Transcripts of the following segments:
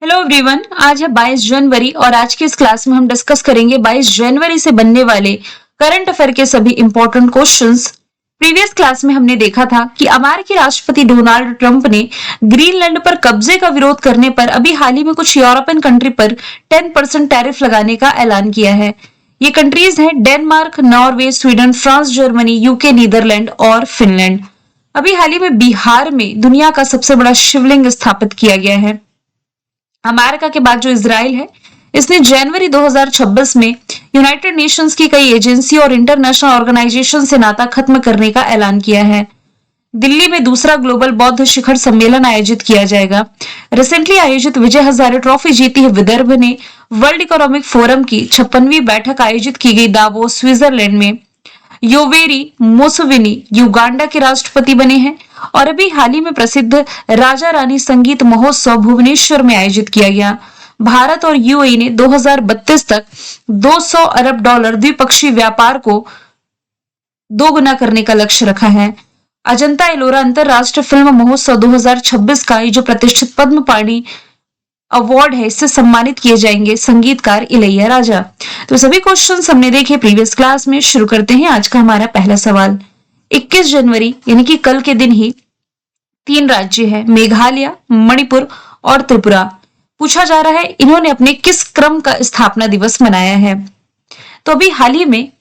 Hello everyone, आज है 22 जनवरी और आज की इस क्लास में हम डिस्कस करेंगे 22 जनवरी से बनने वाले करंट अफेयर के सभी इंपॉर्टेंट क्वेश्चंस। प्रीवियस क्लास में हमने देखा था कि अमेरिकी राष्ट्रपति डोनाल्ड ट्रंप ने ग्रीनलैंड पर कब्जे का विरोध करने पर अभी हाल ही में कुछ यूरोपियन कंट्री पर 10% टैरिफ लगाने का ऐलान किया है। ये कंट्रीज हैं Denmark, Norway, Sweden, France, Germany, UK, Netherlands और फिनलैंड। अभी हाल ही में बिहार में दुनिया का सबसे बड़ा शिवलिंग स्थापित किया गया है। अमेरिका के बाद जो इजराइल है, इसने जनवरी 2026 में यूनाइटेड नेशंस की कई एजेंसी और इंटरनेशनल ऑर्गेनाइजेशन से नाता खत्म करने का ऐलान किया है। दिल्ली में दूसरा ग्लोबल बौद्ध शिखर सम्मेलन आयोजित किया जाएगा। रिसेंटली आयोजित विजय हजारे ट्रॉफी जीती है विदर्भ ने। वर्ल्ड इकोनॉमिक फोरम की 56वीं बैठक आयोजित की गई दावोस, स्विट्जरलैंड में। योवेरी मुसेवेनी युगांडा के राष्ट्रपति बने हैं और अभी हाल ही में प्रसिद्ध राजा रानी संगीत महोत्सव भुवनेश्वर में आयोजित किया गया। भारत और यूएई ने 2032 तक $200 अरब द्विपक्षीय व्यापार को दोगुना करने का लक्ष्य रखा है। अजंता एलोरा अंतरराष्ट्रीय फिल्म महोत्सव 2026 का ये जो प्रतिष्ठित पद्म पाणि अवार्ड है, इससे सम्मानित किए जाएंगे संगीतकार इलैया राजा। तो सभी क्वेश्चंस हमने देखे प्रीवियस क्लास में। शुरू करते हैं आज का हमारा पहला सवाल। 21 जनवरी यानी कि कल के दिन ही 3 राज्य है, मेघालय, मणिपुर और त्रिपुरा। पूछा जा रहा है इन्होंने अपने किस क्रम का स्थापना दिवस मनाया है। तो अभी हाल ही में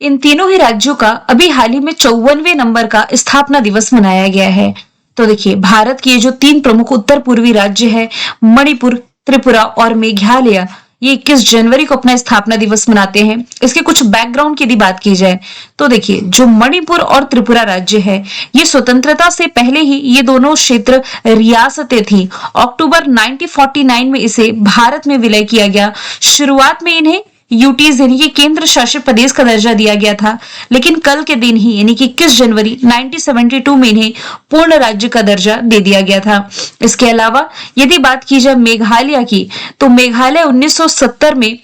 इन तीनों ही राज्यों का अभी हाल ही में 54वें नंबर का स्थापना दिवस मनाया गया है। तो देखिए, भारत के जो 3 प्रमुख उत्तर पूर्वी राज्य है, मणिपुर, त्रिपुरा और मेघालय, ये 21 जनवरी को अपना स्थापना दिवस मनाते हैं। इसके कुछ बैकग्राउंड की यदि बात की जाए तो देखिए, जो मणिपुर और त्रिपुरा राज्य है, ये स्वतंत्रता से पहले ही ये दोनों क्षेत्र रियासतें थी। अक्टूबर 1949 में इसे भारत में विलय किया गया। शुरुआत में इन्हें यूटीज यानी कि केंद्र शासित प्रदेश का दर्जा दिया गया था, लेकिन कल के दिन ही यानी कि 21 जनवरी 1972 में इन्हें पूर्ण राज्य का दर्जा दे दिया गया था। इसके अलावा यदि बात की जाए मेघालय की, तो मेघालय 1970 में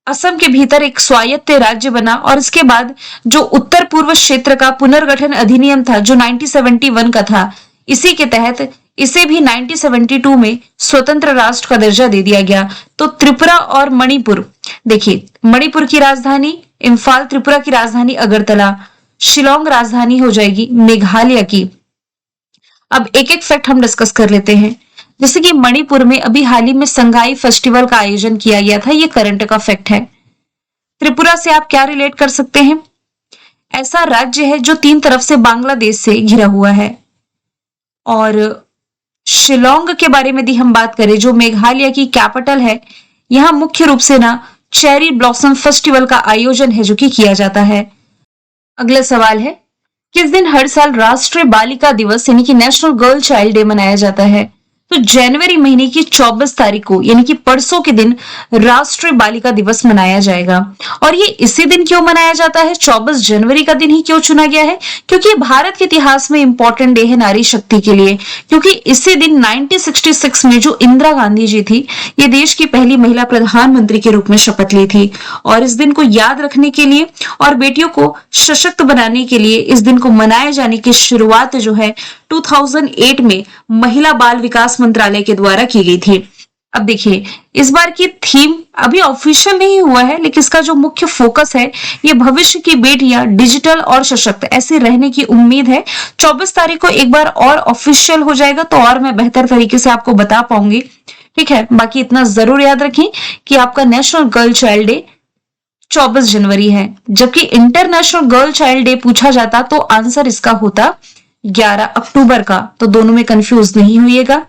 असम के भीतर एक स्वायत्त राज्य बना और इसके बाद जो उत्तर पूर्व क्षेत्र का पुनर्गठन अधिनियम था जो 1971 का था, इसी के तहत इसे भी 1972 में स्वतंत्र राष्ट्र का दर्जा दे दिया गया। तो त्रिपुरा और मणिपुर, देखिए, मणिपुर की राजधानी इम्फाल, त्रिपुरा की राजधानी अगरतला, शिलोंग राजधानी हो जाएगी मेघालय की। अब एक एक फैक्ट हम डिस्कस कर लेते हैं। जैसे कि मणिपुर में अभी हाल ही में संगाई फेस्टिवल का आयोजन किया गया था, ये करंट का फैक्ट है। त्रिपुरा से आप क्या रिलेट कर सकते हैं? ऐसा राज्य है जो 3 तरफ से बांग्लादेश से घिरा हुआ है। और शिलोंग के बारे में यदि हम बात करें, जो मेघालय की कैपिटल है, यहाँ मुख्य रूप से ना चेरी ब्लॉसम फेस्टिवल का आयोजन है जो कि किया जाता है। अगला सवाल है, किस दिन हर साल राष्ट्रीय बालिका दिवस यानी कि नेशनल गर्ल चाइल्ड डे मनाया जाता है? तो जनवरी महीने की 24 तारीख को यानी कि परसों के दिन राष्ट्रीय बालिका दिवस मनाया जाएगा। और ये इसी दिन क्यों मनाया जाता है? 24 जनवरी का दिन ही क्यों चुना गया है? क्योंकि भारत के इतिहास में इंपॉर्टेंट डे है नारी शक्ति के लिए। क्योंकि इसी दिन 1966 में जो इंदिरा गांधी जी थी, ये देश की पहली महिला प्रधानमंत्री के रूप में शपथ ली थी। और इस दिन को याद रखने के लिए और बेटियों को सशक्त बनाने के लिए इस दिन को मनाए जाने की शुरुआत जो है 2008 में महिला बाल विकास मंत्रालय के द्वारा की गई थी। अब देखिए, इस बार की थीम अभी ऑफिशियल नहीं हुआ है, लेकिन इसका जो मुख्य फोकस है, ये भविष्य की बेटियां डिजिटल और सशक्त ऐसे रहने की उम्मीद है। 24 तारीख को एक बार और ऑफिशियल हो जाएगा तो और मैं बेहतर तरीके से आपको बता पाऊंगी। ठीक है, बाकी इतना जरूर याद रखें कि आपका नेशनल गर्ल चाइल्ड डे 24 जनवरी है, जबकि इंटरनेशनल गर्ल चाइल्ड डे पूछा जाता तो आंसर इसका होता 11 अक्टूबर का। तो दोनों में कंफ्यूज नहीं होइएगा।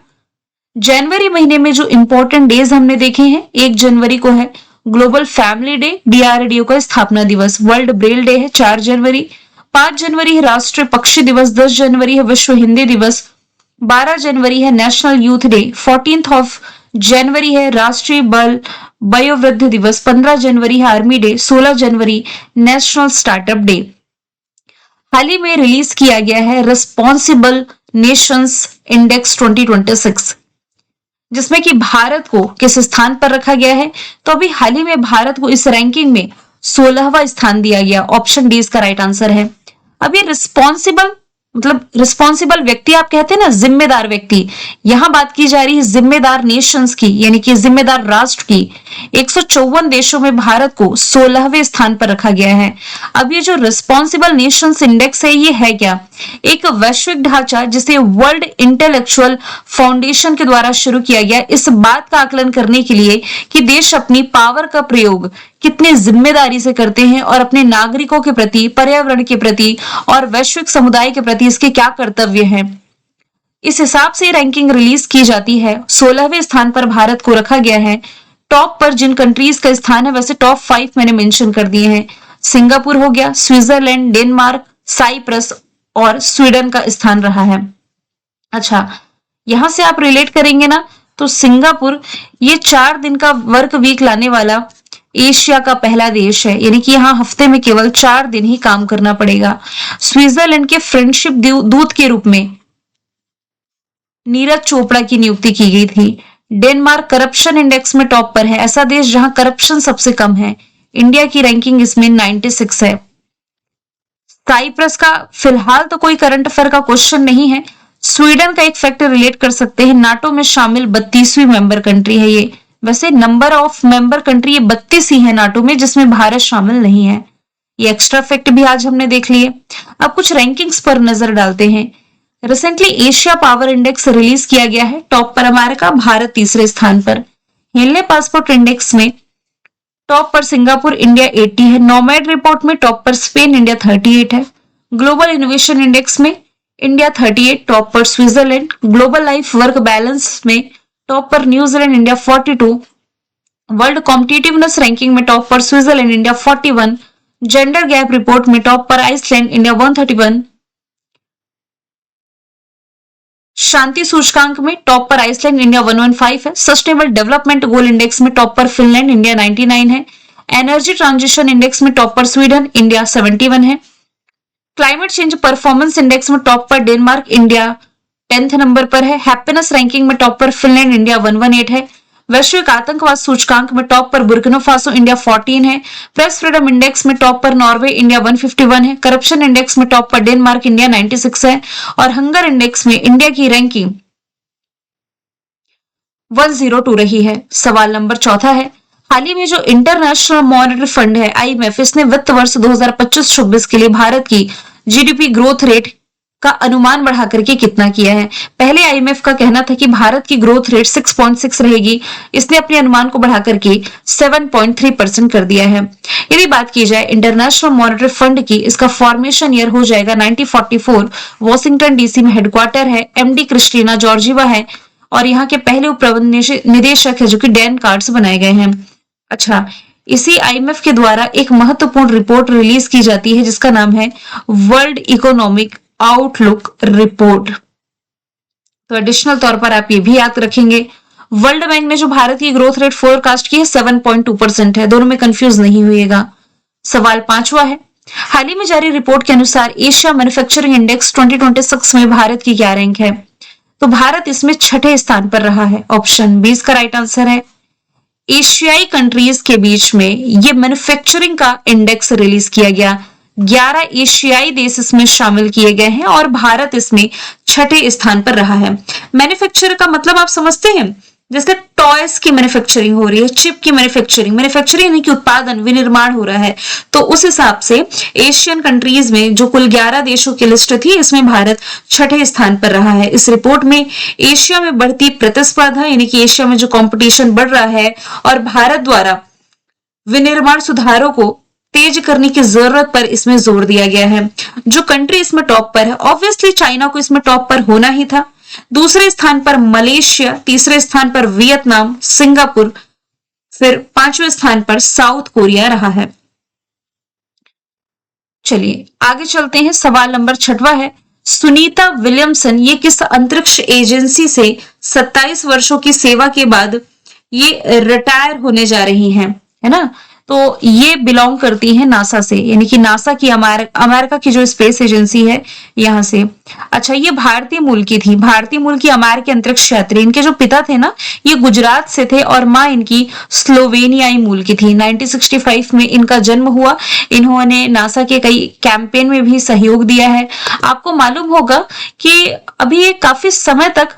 जनवरी महीने में जो इंपॉर्टेंट डेज हमने देखे हैं, 1 जनवरी को है ग्लोबल फैमिली डे, डीआरडीओ का स्थापना दिवस। वर्ल्ड ब्रेल डे है 4 जनवरी। 5 जनवरी है राष्ट्रीय पक्षी दिवस। 10 जनवरी है विश्व हिंदी दिवस। 12 जनवरी है नेशनल यूथ डे। 14 जनवरी है राष्ट्रीय वयोवृद्ध दिवस। 15 जनवरी है आर्मी डे। 16 जनवरी नेशनल स्टार्टअप डे। हाल ही में रिलीज किया गया है रिस्पॉन्सिबल नेशंस इंडेक्स 2026, जिसमें कि भारत को किस स्थान पर रखा गया है? तो अभी हाल ही में भारत को इस रैंकिंग में 16वां स्थान दिया गया। ऑप्शन डी इसका राइट आंसर है। अब ये रिस्पॉन्सिबल मतलब रिस्पॉन्सिबल व्यक्ति आप कहते हैं ना, जिम्मेदार व्यक्ति, यहां बात की जा रही है जिम्मेदार नेशंस की, यानी कि जिम्मेदार राष्ट्र की। 154 देशों में भारत को 16वें स्थान पर रखा गया है। अब ये जो रिस्पॉन्सिबल नेशंस इंडेक्स है, ये है क्या? एक वैश्विक ढांचा जिसे वर्ल्ड इंटेलेक्चुअल फाउंडेशन के द्वारा शुरू किया गया, इस बात का आकलन करने के लिए कि देश अपनी पावर का प्रयोग कितनी जिम्मेदारी से करते हैं और अपने नागरिकों के प्रति, पर्यावरण के प्रति और वैश्विक समुदाय के प्रति इसके क्या कर्तव्य हैं। इस हिसाब से रैंकिंग रिलीज की जाती है। 16वें स्थान पर भारत को रखा गया है। टॉप पर जिन कंट्रीज का स्थान है, वैसे टॉप 5 मैंने मेंशन कर दिए हैं। सिंगापुर हो गया, स्विट्जरलैंड, डेनमार्क, साइप्रस और स्वीडन का स्थान रहा है। अच्छा, यहां से आप रिलेट करेंगे ना, तो सिंगापुर ये 4 दिन का वर्क वीक लाने वाला एशिया का पहला देश है, यानी कि यहाँ हफ्ते में केवल 4 दिन ही काम करना पड़ेगा। स्विट्जरलैंड के फ्रेंडशिप दूत के रूप में नीरज चोपड़ा की नियुक्ति की गई थी। डेनमार्क करप्शन इंडेक्स में टॉप पर है, ऐसा देश जहां करप्शन सबसे कम है। इंडिया की रैंकिंग इसमें 96 है। साइप्रस का फिलहाल तो कोई करंट अफेयर का क्वेश्चन नहीं है। स्वीडन का एक फैक्ट रिलेट कर सकते हैं, नाटो में शामिल 32वीं मेंबर कंट्री है ये। वैसे नंबर ऑफ मेंबर कंट्री ये 32 ही है नाटो में, जिसमें भारत शामिल नहीं है। ये एक्स्ट्रा फैक्ट भी आज हमने देख लिए। अब कुछ रैंकिंग्स पर नजर डालते हैं। Recently Asia power index release किया गया है। टॉप पर अमेरिका, भारत तीसरे स्थान पर। हेनले पासपोर्ट इंडेक्स में टॉप पर सिंगापुर, इंडिया 80 है। नोमैड रिपोर्ट में टॉप पर स्पेन, इंडिया 38 है। ग्लोबल इनोवेशन इंडेक्स में इंडिया 38, टॉप पर Switzerland. Global life work balance में टॉप पर New Zealand, India 42। World competitiveness ranking में टॉप पर Switzerland, India 41। Gender gap report में टॉप पर आइसलैंड, इंडिया 131। शांति सूचकांक में टॉप पर आइसलैंड, इंडिया 115 है। सस्टेनेबल डेवलपमेंट गोल इंडेक्स में टॉप पर फिनलैंड, इंडिया 99 है। एनर्जी ट्रांजिशन इंडेक्स में टॉप पर स्वीडन, इंडिया 71 है। क्लाइमेट चेंज परफॉर्मेंस इंडेक्स में टॉप पर डेनमार्क, इंडिया 10th नंबर पर है। हैप्पीनेस रैंकिंग में टॉप पर फिनलैंड, इंडिया 118 है। वैश्विक आतंकवाद सूचकांक में टॉप पर बुर्किना फासो, इंडिया 14 है। प्रेस फ्रीडम इंडेक्स में टॉप पर नॉर्वे, इंडिया 151 है। करप्शन इंडेक्स में टॉप पर डेनमार्क, इंडिया 96 है। और हंगर इंडेक्स में इंडिया की रैंकिंग 102 रही है। सवाल नंबर 4 है, हाल ही में जो इंटरनेशनल मॉनेटरी फंड है IMF, इसने वित्त वर्ष 2025-26 के लिए भारत की जीडीपी ग्रोथ रेट का अनुमान बढ़ा करके कितना किया है। पहले IMF का कहना था कि भारत की ग्रोथ रेट 6.6 रहेगी, इसने अपने अनुमान को बढ़ा करके 7.3% कर दिया है। यदि बात की जाए इंटरनेशनल मॉनेटरी फंड की, इसका फॉर्मेशन ईयर हो जाएगा 1944। वॉशिंगटन DC में हेडक्वार्टर है। MD क्रिस्टीना जॉर्जिवा है और यहाँ के पहले उप निदेशक है जो कि डैन कार्ड्स बनाए गए हैं। अच्छा, इसी IMF के द्वारा एक महत्वपूर्ण रिपोर्ट रिलीज की जाती है जिसका नाम है वर्ल्ड इकोनॉमिक आउटलुक रिपोर्ट। तो एडिशनल तौर पर आप ये भी याद रखेंगे, वर्ल्ड बैंक ने जो भारत की ग्रोथ रेट फोरकास्ट की है 7.2% है। दोनों में कंफ्यूज नहीं हुएगा। सवाल 5वां है, हाल ही में जारी रिपोर्ट के अनुसार एशिया मैन्युफैक्चरिंग इंडेक्स 2026 में भारत की क्या रैंक है? तो भारत इसमें 6ठे स्थान पर रहा है। ऑप्शन 20 का राइट आंसर है। एशियाई कंट्रीज के बीच में ये मैन्युफैक्चरिंग का इंडेक्स रिलीज किया गया। 11 एशियाई देश इसमें शामिल किए गए हैं और भारत इसमें 6ठे स्थान पर रहा है। मैन्युफैक्चर का मतलब आप समझते हैं, जैसे टॉयज की मैन्युफैक्चरिंग हो रही है, चिप की मैन्युफैक्चरिंग यानी कि उत्पादन, विनिर्माण हो रहा है। तो उस हिसाब से एशियन कंट्रीज में जो कुल 11 देशों की लिस्ट थी, इसमें भारत 6ठे स्थान पर रहा है। इस रिपोर्ट में एशिया में बढ़ती प्रतिस्पर्धा, यानी कि एशिया में जो कंपटीशन बढ़ रहा है और भारत द्वारा विनिर्माण सुधारों को तेज करने की जरूरत पर इसमें जोर दिया गया है। जो कंट्री इसमें टॉप पर है, ऑब्वियसली चाइना को इसमें टॉप पर होना ही था। दूसरे स्थान पर मलेशिया, तीसरे स्थान पर वियतनाम, सिंगापुर, फिर 5वें स्थान पर साउथ कोरिया रहा है। चलिए आगे चलते हैं। सवाल नंबर 6वां है, सुनीता विलियमसन ये किस अंतरिक्ष एजेंसी से 27 वर्षों की सेवा के बाद ये रिटायर होने जा रही हैं, है ना? तो ये बिलोंग करती है नासा से, यानी कि नासा की अमेरिका की जो स्पेस एजेंसी है यहाँ से। अच्छा, ये भारतीय मूल की थी, भारतीय मूल की अमेरिकी अंतरिक्ष यात्री। इनके जो पिता थे ना, ये गुजरात से थे और माँ इनकी स्लोवेनियाई मूल की थी। 1965 में इनका जन्म हुआ। इन्होंने नासा के कई कैंपेन में भी सहयोग दिया है। आपको मालूम होगा कि अभी ये काफी समय तक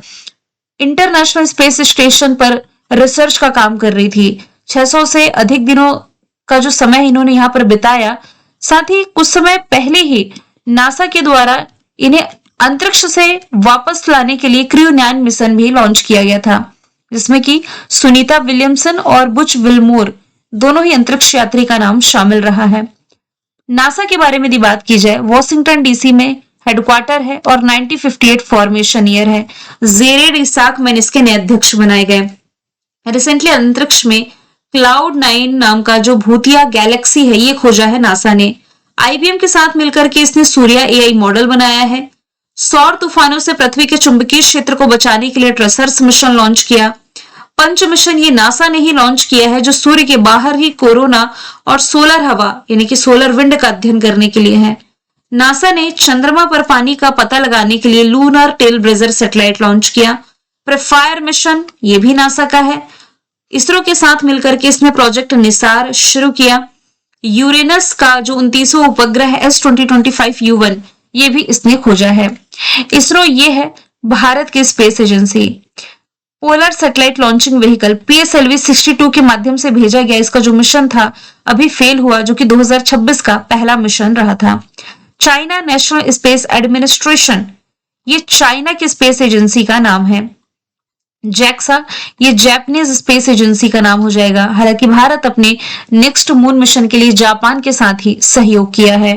इंटरनेशनल स्पेस स्टेशन पर रिसर्च का काम कर रही थी। 600 से अधिक दिनों का जो समय इन्होंने यहाँ पर बिताया। साथ ही कुछ समय पहले ही नासा के द्वारा इन्हें अंतरिक्ष से वापस लाने के लिए क्रू 9 मिशन भी लॉन्च किया गया था, जिसमें कि सुनीता विलियमसन और बुच विल्मोर दोनों ही अंतरिक्ष यात्री का नाम शामिल रहा है। नासा के बारे में यदि बात की जाए, वॉशिंगटन डीसी में हेडक्वार्टर है और 1958 फॉर्मेशन ईयर है। जेरेड इसाक मैन इसके नए अध्यक्ष बनाए गए। रिसेंटली अंतरिक्ष में क्लाउड 9 नाम का जो भूतिया गैलेक्सी है, ये खोजा है नासा ने। आईबीएम के साथ मिलकर के इसने सूर्या एआई मॉडल बनाया है। सौर तूफानों से पृथ्वी के चुंबकीय क्षेत्र को बचाने के लिए ट्रेसर्स मिशन लॉन्च किया। पंच मिशन ये नासा ने ही लॉन्च किया है, जो सूर्य के बाहर ही कोरोना और सोलर हवा यानी कि सोलर विंड का अध्ययन करने के लिए है। नासा ने चंद्रमा पर पानी का पता लगाने के लिए lunar trailblazer satellite launch किया। प्रेफायर मिशन ये भी नासा का है। इसरो के साथ मिलकर के इसने प्रोजेक्ट निसार शुरू किया। यूरेनस का जो 29वां उपग्रह है S2025U1 ये भी इसने खोजा है। इसरो ये है भारत की space agency. Polar satellite launching vehicle PSLV 62 के माध्यम से भेजा गया। इसका जो मिशन था अभी फेल हुआ, जो कि 2026 का पहला मिशन रहा था। चाइना नेशनल स्पेस एडमिनिस्ट्रेशन ये चाइना की स्पेस एजेंसी का नाम है। जैक्सा ये जापानीज स्पेस एजेंसी का नाम हो जाएगा। हालांकि भारत अपने नेक्स्ट मून मिशन के लिए जापान के साथ ही सहयोग किया है।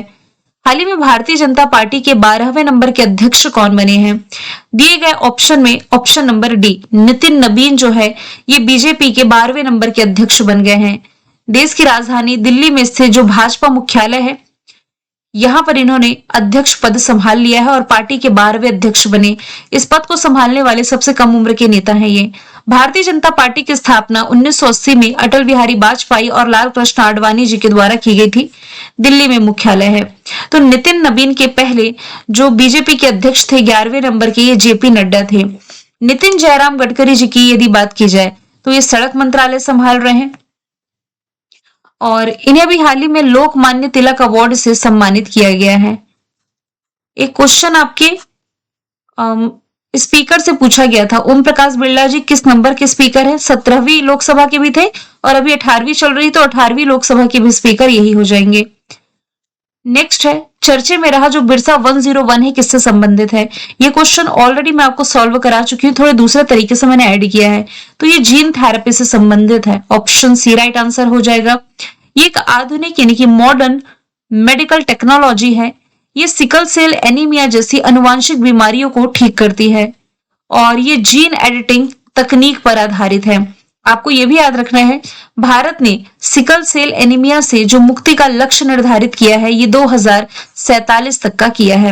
हाल ही में भारतीय जनता पार्टी के 12वें नंबर के अध्यक्ष कौन बने हैं? दिए गए ऑप्शन में option number D Nitin Nabin जो है ये बीजेपी के 12वें नंबर के अध्यक्ष बन गए हैं। देश की राजधानी दिल्ली में स्थित जो भाजपा मुख्यालय है, यहाँ पर इन्होंने अध्यक्ष पद संभाल लिया है और पार्टी के 12वें अध्यक्ष बने। इस पद को संभालने वाले सबसे कम उम्र के नेता हैं ये। भारतीय जनता पार्टी की स्थापना 1980 में अटल बिहारी वाजपेयी और लाल कृष्ण आडवाणी जी के द्वारा की गई थी। दिल्ली में मुख्यालय है। तो नितिन नबीन के पहले जो बीजेपी के अध्यक्ष थे 11वें नंबर के, ये जेपी नड्डा थे। नितिन जयराम गडकरी जी की यदि बात की जाए तो ये सड़क मंत्रालय संभाल रहे हैं और इन्हें भी हाल ही में लोकमान्य तिलक अवार्ड से सम्मानित किया गया है। एक क्वेश्चन आपके स्पीकर से पूछा गया था, ओम प्रकाश बिरला जी किस नंबर के स्पीकर हैं? 17वीं लोकसभा के भी थे और अभी 18वीं चल रही, तो 18वीं लोकसभा के भी स्पीकर यही हो जाएंगे। नेक्स्ट है, चर्चे में रहा जो बिरसा 101 है किससे संबंधित है? ये क्वेश्चन ऑलरेडी मैं आपको सॉल्व करा चुकी हूँ, थोड़े दूसरे तरीके से मैंने ऐड किया है। तो ये जीन थेरेपी से संबंधित है। ऑप्शन सी राइट आंसर हो जाएगा। ये एक आधुनिक यानी कि मॉडर्न मेडिकल टेक्नोलॉजी है। ये सिकल सेल एनीमिया जैसी अनुवांशिक बीमारियों को ठीक करती है और ये जीन एडिटिंग तकनीक पर आधारित है। आपको यह भी याद रखना है, भारत ने सिकल सेल एनीमिया से जो मुक्ति का लक्ष्य निर्धारित किया है, ये 2047 तक का किया है।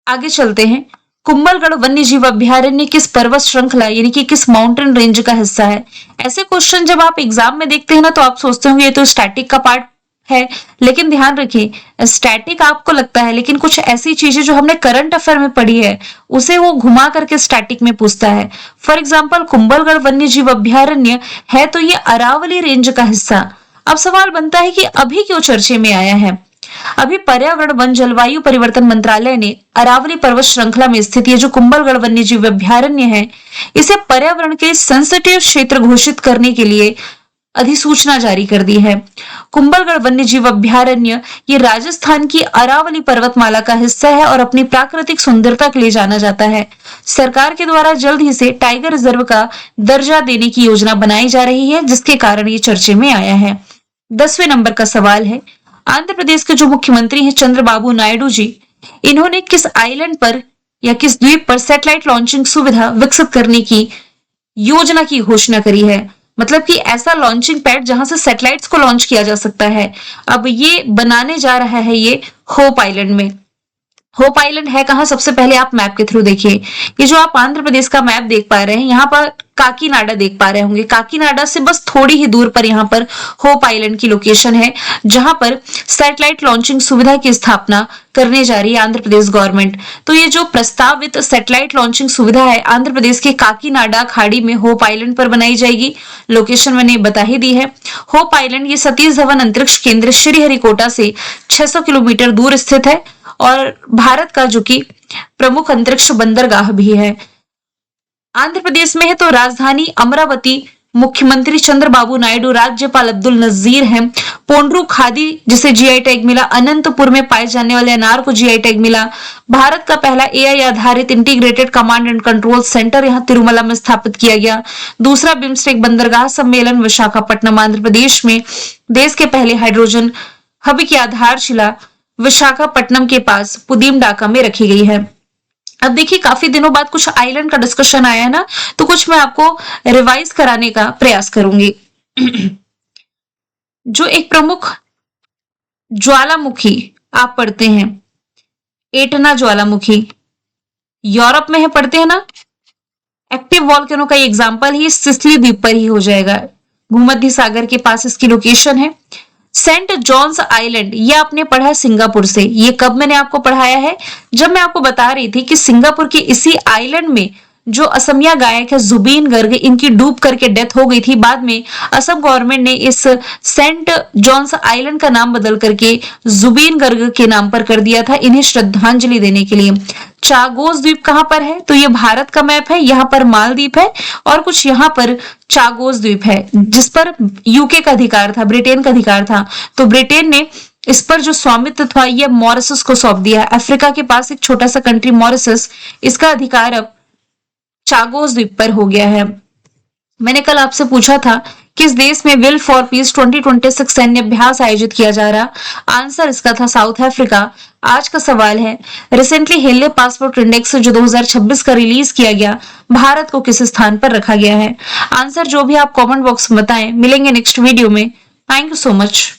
आगे चलते हैं। कुंभलगढ़ वन्यजीव अभ्यारण्य किस पर्वत श्रृंखला यानी कि किस माउंटेन रेंज का हिस्सा है? ऐसे क्वेश्चन जब आप एग्जाम में देखते हैं ना, तो आप सोचते होंगे ये तो स्टैटिक का पार्ट है, लेकिन ध्यान रखिए स्टैटिक आपको लगता है, लेकिन कुछ ऐसी चीजें जो हमने करंट अफेयर में पढ़ी है उसे वो घुमा करके स्टैटिक में पूछता है। फॉर एग्जाम्पल, कुंभलगढ़ वन्यजीव अभ्यारण्य है तो ये अरावली रेंज का हिस्सा। अब सवाल बनता है कि अभी क्यों चर्चे में आया है? अभी पर्यावरण वन जलवायु परिवर्तन मंत्रालय ने अरावली पर्वत श्रृंखला में स्थित ये जो कुंभलगढ़ वन्यजीव अभ्यारण्य है, इसे पर्यावरण के सेंसिटिव क्षेत्र घोषित करने के लिए अधिसूचना जारी कर दी है। कुंभलगढ़ वन्यजीव अभ्यारण्य ये राजस्थान की अरावली पर्वतमाला का हिस्सा है और अपनी प्राकृतिक सुंदरता के लिए जाना जाता है। सरकार के द्वारा जल्द ही से टाइगर रिजर्व का दर्जा देने की योजना बनाई जा रही है, जिसके कारण ये चर्चे में आया है। 10वें नंबर का सवाल है, आंध्र प्रदेश के जो मुख्यमंत्री हैं चंद्रबाबू नायडू जी, इन्होंने किस आइलैंड पर या किस द्वीप पर सैटेलाइट लॉन्चिंग सुविधा विकसित करने की योजना की घोषणा करी है? मतलब कि ऐसा लॉन्चिंग पैड जहां से सैटेलाइट्स को लॉन्च किया जा सकता है, अब ये बनाने जा रहा है ये होप आइलैंड में। होप आइलैंड है कहाँ, सबसे पहले आप मैप के थ्रू देखिए। ये जो आप आंध्र प्रदेश का मैप देख पा रहे हैं, यहाँ पर काकीनाडा देख पा रहे होंगे। काकीनाडा से बस थोड़ी ही दूर पर यहाँ पर होप आइलैंड की लोकेशन है, जहां पर सैटेलाइट लॉन्चिंग सुविधा की स्थापना करने जा रही है आंध्र प्रदेश गवर्नमेंट। तो ये जो प्रस्तावित सैटेलाइट लॉन्चिंग सुविधा है आंध्र प्रदेश के काकीनाडा खाड़ी में होप आइलैंड पर बनाई जाएगी। लोकेशन मैंने बता ही दी है। होप आइलैंड ये सतीश धवन अंतरिक्ष केंद्र श्रीहरिकोटा से 600 किलोमीटर दूर स्थित है और भारत का जो कि प्रमुख अंतरिक्ष बंदरगाह भी है। आंध्र प्रदेश में है तो राजधानी अमरावती, मुख्यमंत्री चंद्रबाबू नायडू, राज्यपाल अब्दुल नजीर हैं। पोंड्रू खादी जिसे जीआई टैग मिला, अनंतपुर में पाए जाने वाले अनार को जीआई टैग मिला। भारत का पहला एआई आधारित integrated command and control centre यहां तिरुमला में स्थापित किया गया। दूसरा बिम्स्टेक बंदरगाह सम्मेलन विशाखापट्टनम आंध्र प्रदेश में। देश के पहले हाइड्रोजन हब की आधारशिला विशाखापट्टनम के पास पुदीम डाका में रखी गई है। अब देखिए काफी दिनों बाद कुछ आइलैंड का डिस्कशन आया है ना, तो कुछ मैं आपको रिवाइज कराने का प्रयास करूंगी। जो एक प्रमुख ज्वालामुखी आप पढ़ते हैं, एटना ज्वालामुखी, यूरोप में है, पढ़ते हैं ना। एक्टिव वॉल्केनो का एग्जाम्पल ही सिसिली द्वीप पर ही हो जाएगा, भूमध्य सागर के पास इसकी लोकेशन है। सेंट जॉन्स आइलैंड ये आपने पढ़ा है सिंगापुर से। ये कब मैंने आपको पढ़ाया है, जब मैं आपको बता रही थी कि सिंगापुर के इसी आइलैंड में जो असमिया गायक है जुबीन गर्ग, इनकी डूब करके डेथ हो गई थी। बाद में असम गवर्नमेंट ने इस सेंट जॉन्स आइलैंड का नाम बदल करके जुबीन गर्ग के नाम पर कर दिया था, इन्हें श्रद्धांजलि देने के लिए। चागोस द्वीप कहां पर है, तो ये भारत का मैप है, यहाँ पर मालदीप है और कुछ यहाँ पर चागोस द्वीप है, जिस पर यूके का अधिकार था, ब्रिटेन का अधिकार था। तो ब्रिटेन ने इस पर जो स्वामित्व था ये मॉरिशस को सौंप दिया है। अफ्रीका के पास एक छोटा सा कंट्री मॉरिशस, इसका अधिकार अब चागोस द्वीप पर हो गया है। मैंने कल आपसे पूछा था किस देश में विल फॉर पीस 2026 सैन्य अभ्यास आयोजित किया जा रहा, आंसर इसका था साउथ अफ्रीका। आज का सवाल है रिसेंटली हेले पासपोर्ट इंडेक्स जो 2026 का रिलीज किया गया, भारत को किस स्थान पर रखा गया है। आंसर जो भी आप कमेंट बॉक्स में बताएं। मिलेंगे नेक्स्ट वीडियो में। Thank you so much.